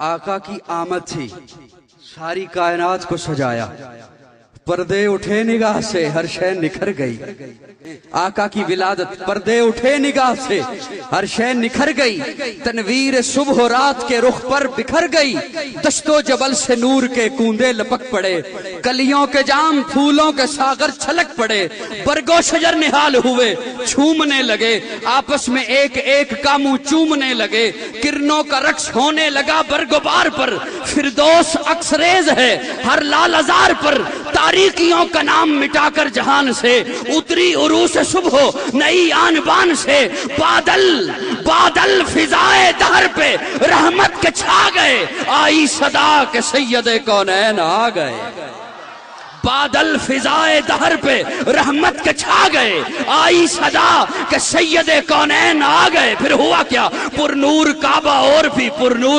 आका की आमद थी, सारी कायनात को सजाया। पर्दे उठे निगाह से, हर शय निखर गई। आका की विलादत, पर्दे उठे निगाह से, हर शय निखर गई। तनवीर सुबह रात के रुख पर बिखर गई। दश्तो जबल से नूर के कूंदे लपक पड़े, कलियों के जाम फूलों के सागर छलक पड़े। बरगो शजर निहाल हुए, छूमने लगे, आपस में एक एक का मुंह चूमने लगे। किरणों का रक्स होने लगा बरगुबार पर, फिरदौस अक्सरेज है हर लाल अजार पर। तारीकियों का नाम मिटाकर जहान से, उतरी उरूस सुबह नई आन बान से। बादल बादल फिजाए दहर पे रहमत के छा गए, आई सदा के सैयदे कौनैन आ गए। बादल फिजाए दहर पे रहमत के छा गए, आई सदा के सैयदे कौनैन आ गए। फिर हुआ क्या, पुरनूर काबा और भी पुरनूर